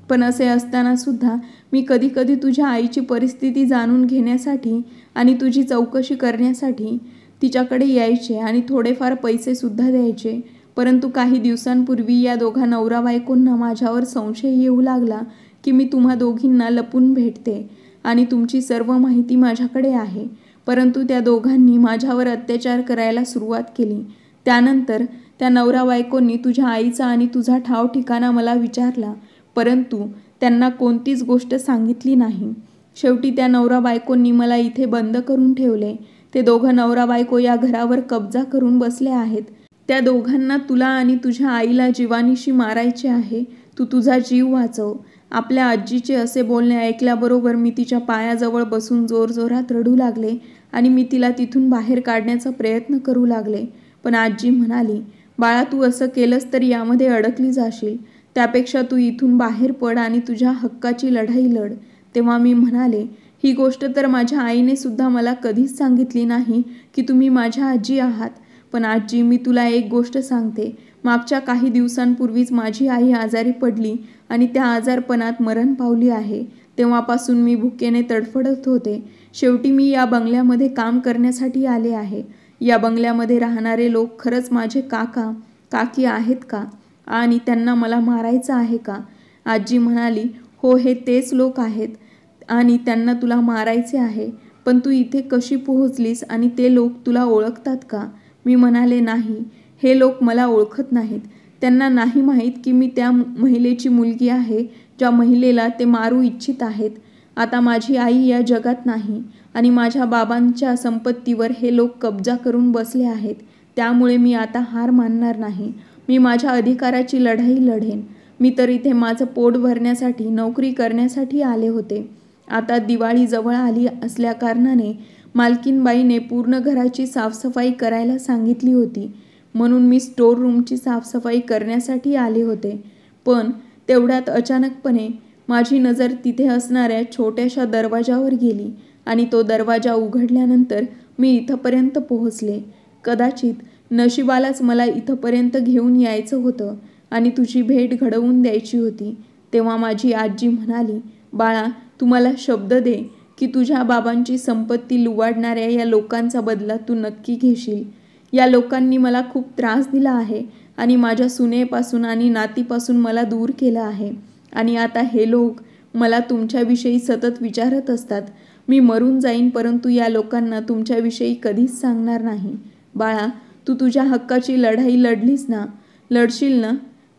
पण असे असताना सुद्धा मी कधीकधी तुझ्या आईची परिस्थिती जाणून घेण्यासाठी आणि तुझी चौकशी करण्यासाठी तिच्याकडे यायचे आणि थोडेफार पैसेसुद्धा द्यायचे. परंतु काही दिवसांपूर्वी या दोघा नवरा बायकोंना माझ्यावर संशय येऊ लागला की मी तुम्हा दोघींना लपून भेटते आणि तुमची सर्व माहिती माझ्याकडे आहे. परंतु त्या दोघांनी माझ्यावर अत्याचार करायला सुरुवात केली. त्यानंतर त्या नवरा बायकोंनी तुझ्या आईचा आणि तुझा ठाव ठिकाणा मला विचारला, परंतु त्यांना कोणतीच गोष्ट सांगितली नाही. शेवटी त्या नवरा बायकोंनी मला इथे बंद करून ठेवले. ते दोघं नवरा बायको या घरावर कब्जा करून बसले आहेत. त्या दोघांना तुला आणि तुझ्या आईला जीवानिशी मारायचे आहे. तू तुझा जीव वाचव. आपल्या आजीचे असे बोलणे ऐकल्याबरोबर मी तिच्या पायाजवळ बसून जोरजोरात रडू लागले आणि मी तिला तिथून बाहेर काढण्याचा प्रयत्न करू लागले. पण आजी म्हणाली, बाळा, तू असं केलंस तर यामध्ये अडकली जाशील. त्यापेक्षा तू इथून बाहेर पड आणि तुझ्या हक्काची लढाई लढ. तेव्हा मी म्हणाले, ही गोष्ट तर माझ्या आईने सुद्धा मला कधीच सांगितली नाही की तुम्ही माझ्या आजी आहात. पण आजी, मी तुला एक गोष्ट सांगते. मागच्या काही दिवसांपूर्वीच माझी आई आजारी पडली आणि त्या आजारपणात मरण पावली आहे. तेव्हापासून मी भुकेने तडफडत होते. शेवटी मी या बंगल्यामध्ये काम करण्यासाठी आले आहे. या बंगल्यामध्ये राहणारे लोक खरंच माझे काका काकी आहेत का आणि त्यांना मला मारायचं आहे का? आजी म्हणाली, हो, हे तेच लोक आहेत आणि त्यांना तुला मारायचे आहे. पण तू इथे कशी पोहोचलीस आणि ते लोक तुला ओळखतात का? मी म्हणाले, नाही, हे लोक मला ओळखत नाहीत. त्यांना नाही माहीत की मी त्या महिलेची मुलगी आहे ज्या महिलेला ते मारू इच्छित आहेत. आता माझी आई या जगात नाही आणि माझ्या बाबांच्या संपत्तीवर हे लोक कब्जा करून बसले आहेत. त्यामुळे मी आता हार मानणार नाही. मी माझ्या अधिकाराची लढाई लढेन. मी तर इथे माझं पोट भरण्यासाठी नोकरी करण्यासाठी आले होते. आता दिवाळी जवळ आली असल्याकारणाने मालकीनबाईने पूर्ण घराची साफसफाई करायला सांगितली होती, म्हणून मी स्टोर रूमची साफसफाई करण्यासाठी आले होते. पण तेवढ्यात अचानकपणे माझी नजर तिथे असणाऱ्या छोट्याशा दरवाजावर गेली आणि तो दरवाजा उघडल्यानंतर मी इथंपर्यंत पोहोचले. कदाचित नशिबालाच मला इथंपर्यंत घेऊन यायचं होतं आणि तुझी भेट घडवून द्यायची होती. तेव्हा माझी आजी म्हणाली, बाळा, तू मला शब्द दे की तुझ्या बाबांची संपत्ती लुबाडणाऱ्या या लोकांचा बदला तू नक्की घेशील. या लोकांनी मला खूप त्रास दिला आहे आणि माझ्या सुनेपासून आणि नातीपासून मला दूर केलं आहे. आणि आता हे लोक मला तुमच्याविषयी सतत विचारत असतात. मी मरून जाईन, परंतु या लोकांना तुमच्याविषयी कधीच सांगणार नाही. बाळा, तू तुझ्या हक्काची लढाई लढशील ना?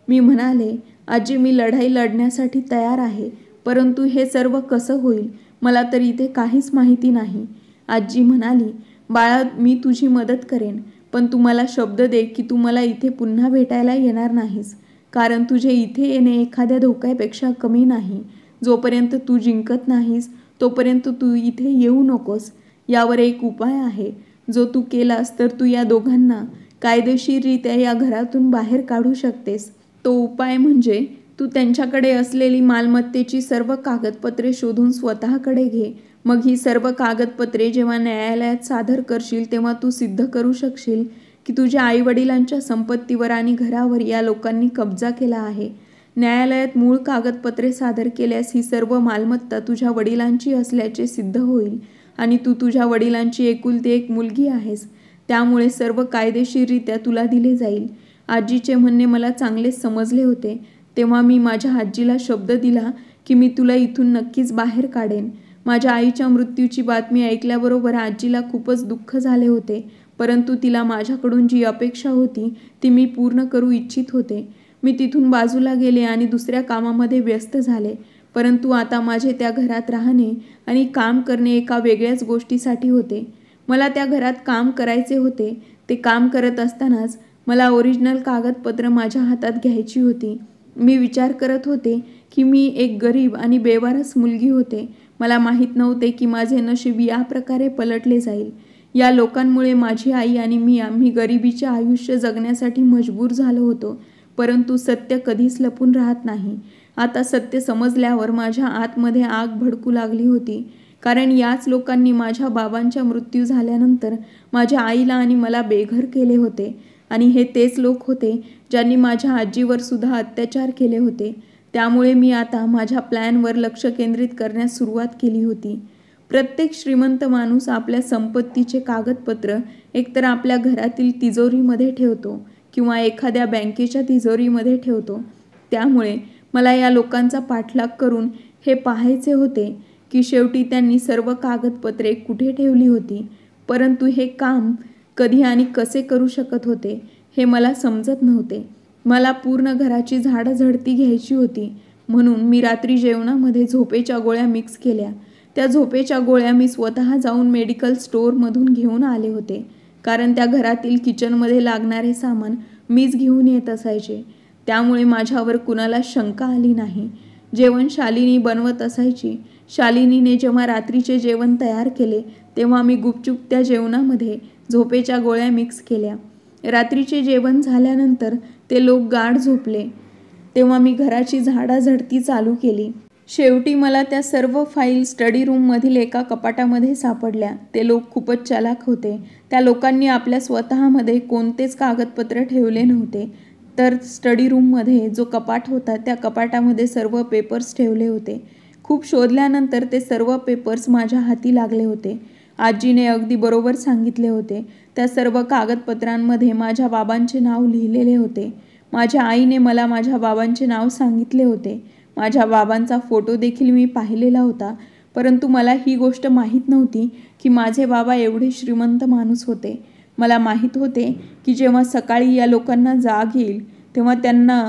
मी म्हणाले, आजी, मी लढाई लढण्यासाठी तयार आहे, परंतु हे सर्व कसं होईल? मला तर इथे काहीच माहिती नाही. आजी म्हणाली, बाळा, मी तुझी मदत करेन, पण तू मला शब्द दे की तू मला इथे पुन्हा भेटायला येणार नाहीस, कारण तुझे इथे येणे एखाद्या धोक्यापेक्षा कमी नाही. जोपर्यंत तू जिंकत नाहीस तोपर्यंत तू इथे येऊ नकोस. यावर एक उपाय आहे, जो तू केलास तर तू या दोघांना कायदेशीररित्या या घरातून बाहेर काढू शकतेस. तो उपाय म्हणजे तू त्यांच्याकडे असलेली मालमत्तेची सर्व कागदपत्रे शोधून स्वतःकडे घे. मग ही सर्व कागदपत्रे जेव्हा न्यायालयात सादर करशील तेव्हा तू सिद्ध करू शकशील की तुझ्या आईवडिलांच्या संपत्तीवर आणि घरावर या लोकांनी कब्जा केला आहे. न्यायालयात मूळ कागदपत्रे सादर केल्यास ही सर्व मालमत्ता तुझ्या वडिलांची असल्याचे सिद्ध होईल आणि तू तुझ्या वडिलांची एकुलती एक मुलगी आहेस. त्यामुळे सर्व कायदेशीररित्या तुला दिले जाईल. आजीचे म्हणणे मला चांगलेच समजले होते. तेव्हा मी माझ्या आजीला शब्द दिला की मी तुला इथून नक्कीच बाहेर काढेन. माझ्या आईच्या मृत्यूची बातमी ऐकल्याबरोबर आजीला खूपच दुःख झाले होते, परंतु तिला माझ्याकडून जी अपेक्षा होती ती मी पूर्ण करू इच्छित होते. मी तिथून बाजूला गेले आणि दुसऱ्या कामामध्ये व्यस्त झाले. परंतु आता माझे त्या घरात राहणे आणि काम करणे एका वेगळ्याच गोष्टीसाठी होते. मला त्या घरात काम करायचे होते. ते काम करत असतानाच मला ओरिजिनल कागदपत्र माझ्या हातात घ्यायची होती. मी विचार करत होते की मी एक गरीब आणि बेवारस मुलगी होते. मला माहीत नव्हते की माझे नशीब या प्रकारे पलटले जाईल. या लोकांमुळे माझी आई आणि आम्ही गरिबीचे आयुष्य जगण्यासाठी मजबूर झालो होतो. परंतु सत्य कधीच लपून राहत नाही. आता सत्य समजल्यावर माझ्या आतमध्ये आग भडकू लागली होती, कारण याच लोकांनी माझ्या बाबांच्या मृत्यू झाल्यानंतर माझ्या आईला आणि मला बेघर केले होते. आणि हे तेच लोक होते ज्यांनी माझ्या आजीवर सुद्धा अत्याचार केले होते. त्यामुळे मी आता माझ्या प्लॅनवर लक्ष केंद्रित करण्यास सुरुवात केली होती. प्रत्येक श्रीमंत माणूस आपल्या संपत्तीचे कागदपत्र एकतर आपल्या घरातील तिजोरीमध्ये ठेवतो किंवा एखाद्या बँकेच्या तिजोरीमध्ये ठेवतो. त्यामुळे मला या लोकांचा पाठलाग करून हे पाहायचे होते की शेवटी त्यांनी सर्व कागदपत्रे कुठे ठेवली होती. परंतु हे काम कधी आणि कसे करू शकत होते हे मला समजत नव्हते. मला पूर्ण घराची झाडाझडती घ्यायची होती, म्हणून मी रात्री जेवणामध्ये झोपेच्या गोळ्या मिक्स केल्या. त्या झोपेच्या गोळ्या मी स्वतः जाऊन मेडिकल स्टोअरमधून घेऊन आले होते, कारण त्या घरातील किचनमध्ये लागणारे सामान मीच घेऊन येत असायचे. त्यामुळे माझ्यावर कुणाला शंका आली नाही. जेवण शालिनी बनवत असायची. शालिनीने जेव्हा रात्रीचे जेवण तयार केले तेव्हा मी गुपचूप त्या जेवणामध्ये झोपेच्या गोळ्या मिक्स केल्या. रात्रीचे जेवण झाल्यानंतर ते लोक गाढ झोपले तेव्हा मी घराची झाडाझडती चालू केली. शेवटी मला त्या सर्व फाईल स्टडी रूममधील एका कपाटामध्ये सापडल्या. ते लोक खूपच चालाख होते. त्या लोकांनी आपल्या स्वतःमध्ये कोणतेच कागदपत्र ठेवले नव्हते, तर स्टडी रूममध्ये जो कपाट होता त्या कपाटामध्ये सर्व पेपर्स ठेवले होते. खूप शोधल्यानंतर ते सर्व पेपर्स माझ्या हाती लागले होते. आजीने अगदी बरोबर सांगितले होते. त्या सर्व कागदपत्रांमध्ये माझ्या बाबांचे नाव लिहिलेले होते. माझ्या आईने मला माझ्या बाबांचे नाव सांगितले होते. माझ्या बाबांचा फोटो देखील मी पाहिलेला होता, परंतु मला ही गोष्ट माहीत नव्हती की माझे बाबा एवढे श्रीमंत माणूस होते. मला माहीत होते की जेव्हा सकाळी या लोकांना जाग येईल तेव्हा त्यांना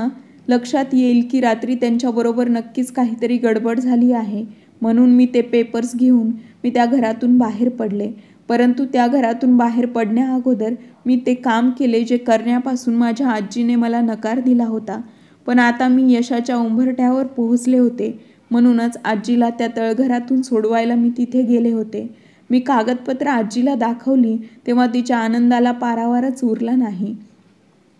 लक्षात येईल की रात्री त्यांच्याबरोबर नक्कीच काहीतरी गडबड झाली आहे. म्हणून मी ते पेपर्स घेऊन मी त्या घरातून बाहेर पडले. परंतु त्या घरातून बाहेर पडण्याअगोदर मी ते काम केले जे करण्यापासून माझ्या आजीने मला नकार दिला होता. पण आता मी यशाच्या उंबरठ्यावर पोहोचले होते, म्हणूनच आजीला त्या तळघरातून सोडवायला मी तिथे गेले होते. मी कागदपत्र आजीला दाखवली तेव्हा तिच्या आनंदाला पारावारच उरला नाही.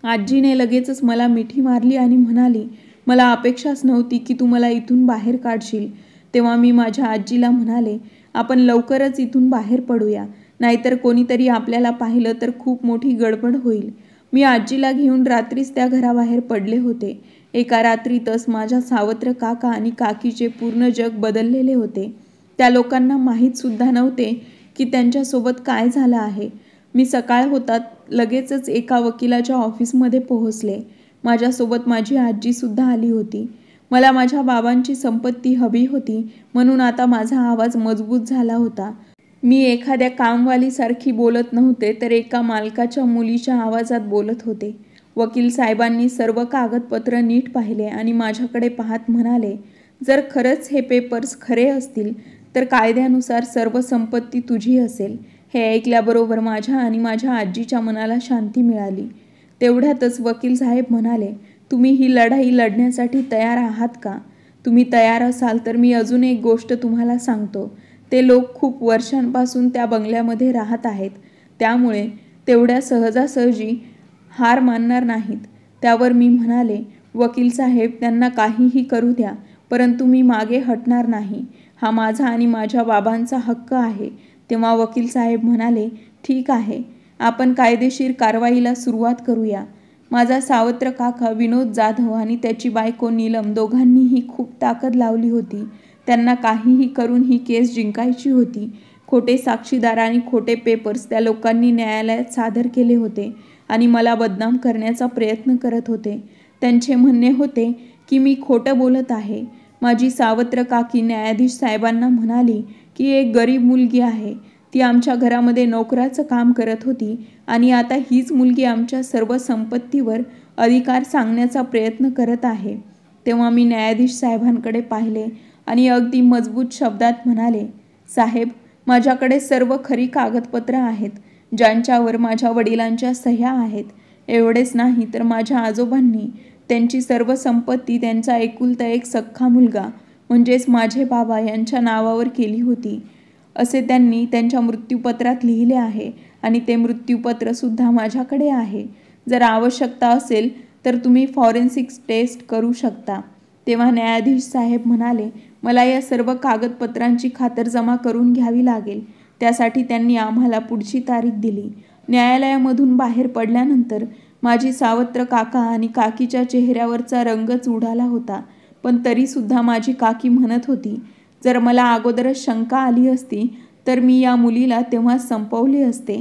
आजीने लगेचच मला मिठी मारली आणि म्हणाली, मला अपेक्षाच नव्हती की तू मला इथून बाहेर काढशील. तेव्हा मी माझ्या आजीला म्हणाले, आपण लवकरच इथून बाहेर पडूया. नाहीतर कोणीतरी आपल्याला पाहिलं तर खूप मोठी गडबड होईल. मी आजीला घेऊन रात्रीच त्या घराबाहेर पडले होते. एका रात्रीतच माझ्या सावत्र काका आणि काकीचे पूर्ण जग बदललेले होते. त्या लोकांना माहीत सुद्धा नव्हते की त्यांच्यासोबत काय झालं आहे. मी सकाळ होतात लगेचच एका वकिलाच्या ऑफिसमध्ये पोहोचले. माझ्यासोबत माझी आजी सुद्धा आली होती. मला माझ्या बाबांची संपत्ती हवी होती, म्हणून आता माझा आवाज मजबूत झाला होता. मी एखाद्या कामवालीसारखी बोलत नव्हते, तर एका मालकाच्या मुलीच्या आवाजात बोलत होते. वकील साहेबांनी सर्व कागदपत्र नीट पाहिले आणि माझ्याकडे पाहत म्हणाले, जर खरंच हे पेपर्स खरे असतील तर कायद्यानुसार सर्व संपत्ती तुझी असेल. हे ऐकल्याबरोबर माझ्या आणि माझ्या आजीच्या मनाला शांती मिळाली. तेवढ्यातच वकील साहेब म्हणाले, तुम्ही ही लढाई लढण्यासाठी तयार आहात का? तुम्ही तयार असाल तर मी अजून एक गोष्ट तुम्हाला सांगतो. ते लोक खूप वर्षांपासून त्या बंगल्यामध्ये राहत आहेत, त्यामुळे तेवढ्या सहजासहजी हार मानणार नाहीत. त्यावर मी म्हणाले, वकील साहेब, त्यांना काहीही करू द्या, परंतु मी मागे हटणार नाही. हा माझा आणि माझ्या बाबांचा हक्क आहे. तेव्हा वकील साहेब म्हणाले, ठीक आहे, आपण कायदेशीर कारवाईला सुरुवात करूया. माझा सावत्र काका विनोद जाधव आणि त्याची बायको नीलम दोघांनीही खूप ताकद लावली होती. त्यांना काहीही करून ही केस जिंकायची होती. खोटे साक्षीदार आणि खोटे पेपर्स त्या लोकांनी न्यायालयात सादर केले होते आणि मला बदनाम करण्याचा प्रयत्न करत होते. त्यांचे म्हणणे होते की मी खोटं बोलत आहे. माझी सावत्र काकी न्यायाधीश साहेबांना म्हणाली की एक गरीब मुलगी आहे. ती आमच्या घरामध्ये नोकराचं काम करत होती आणि आता हीच मुलगी आमच्या सर्व संपत्तीवर अधिकार सांगण्याचा प्रयत्न करत आहे. तेव्हा मी न्यायाधीश साहेबांकडे पाहिले आणि अगदी मजबूत शब्दात म्हणाले, साहेब, माझ्याकडे सर्व खरी कागदपत्र आहेत, ज्यांच्यावर माझ्या वडिलांच्या सह्या आहेत. एवढेच नाही तर माझ्या आजोबांनी त्यांची सर्व संपत्ती त्यांचा एकुलता एक सख्खा मुलगा म्हणजेच माझे बाबा यांच्या नावावर केली होती, असे त्यांनी त्यांच्या मृत्यूपत्रात लिहिले आहे आणि ते मृत्यूपत्र सुद्धा माझ्याकडे आहे. जर आवश्यकता असेल तर तुम्ही फॉरेन्सिक टेस्ट करू शकता. तेव्हा न्यायाधीश साहेब म्हणाले, मला या सर्व कागदपत्रांची खातरजमा करून घ्यावी लागेल. त्यासाठी त्यांनी आम्हाला पुढची तारीख दिली. न्यायालयामधून बाहेर पडल्यानंतर माझी सावत्र काका आणि काकीच्या चेहऱ्यावरचा रंगच उडाला होता. पण तरीसुद्धा माझी काकी म्हणत होती, जर मला अगोदरच शंका आली असती तर मी या मुलीला तेव्हाच संपवले असते.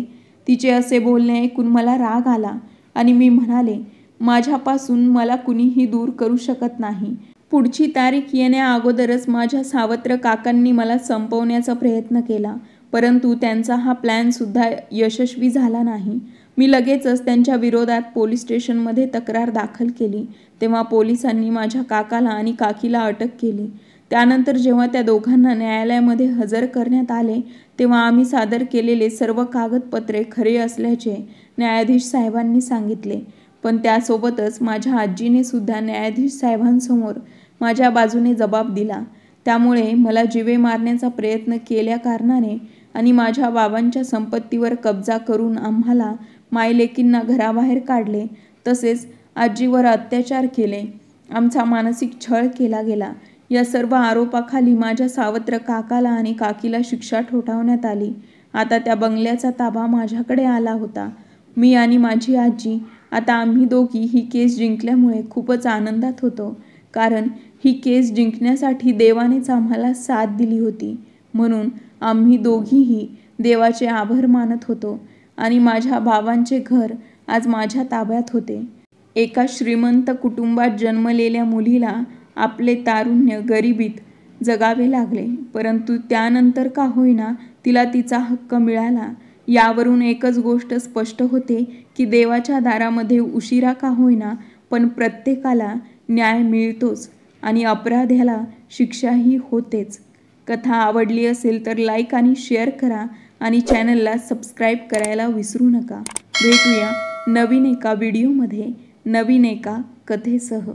तिचे असे बोलणे ऐकून मला राग आला आणि मी म्हणाले, माझ्यापासून मला कुणीही दूर करू शकत नाही. पुढची तारीख येण्या अगोदरच माझ्या सावत्र काकांनी मला संपवण्याचा प्रयत्न केला, परंतु त्यांचा हा प्लॅनसुद्धा यशस्वी झाला नाही. मी लगेचच त्यांच्या विरोधात पोलीस स्टेशनमध्ये तक्रार दाखल केली. तेव्हा पोलिसांनी माझ्या काकाला आणि काकीला अटक केली. त्यानंतर जेव्हा त्या दोघांना न्यायालयामध्ये हजर करण्यात आले, तेव्हा आम्ही सादर केलेले सर्व कागदपत्रे खरे असल्याचे न्यायाधीश साहेबांनी सांगितले. पण त्यासोबतच माझ्या आजीने सुद्धा न्यायाधीश साहेबांसमोर माझ्या बाजूने जबाब दिला. त्यामुळे मला जीवे मारण्याचा प्रयत्न केल्याकारणाने आणि माझ्या बाबांच्या संपत्तीवर कब्जा करून आम्हाला मायलेकींना घराबाहेर काढले, तसेच आजीवर अत्याचार केले, आमचा मानसिक छळ केला गेला. या सर्व आरोपाखाली माझ्या सावत्र काकाला आणि काकीला शिक्षा ठोठावण्यात आली. आता त्या बंगल्याचा ताबा माझ्याकडे आला होता. मी आणि माझी आजी, आता आम्ही दोघी ही केस जिंकल्यामुळे खूपच आनंदात होतो, कारण ही केस जिंकण्यासाठी देवानेच आम्हाला साथ दिली होती. म्हणून आम्ही दोघीही देवाचे आभार मानत होतो आणि माझ्या बाबांचे घर आज माझ्या ताब्यात होते. एका श्रीमंत कुटुंबात जन्मलेल्या मुलीला आपले तारुण्य गरिबीत जगावे लागले, परंतु त्यानंतर का होईना तिला तिचा हक्क मिळाला. यावरून एकच गोष्ट स्पष्ट होते की देवाच्या दारामध्ये उशिरा का होईना पण प्रत्येकाला न्याय मिळतोच आणि अपराध्याला शिक्षाही होतेच. कथा आवडली असेल तर लाईक आणि शेअर करा आणि चॅनलला सबस्क्राईब करायला विसरू नका. भेटूया नवीन एका व्हिडिओमध्ये नवीन एका कथेसह.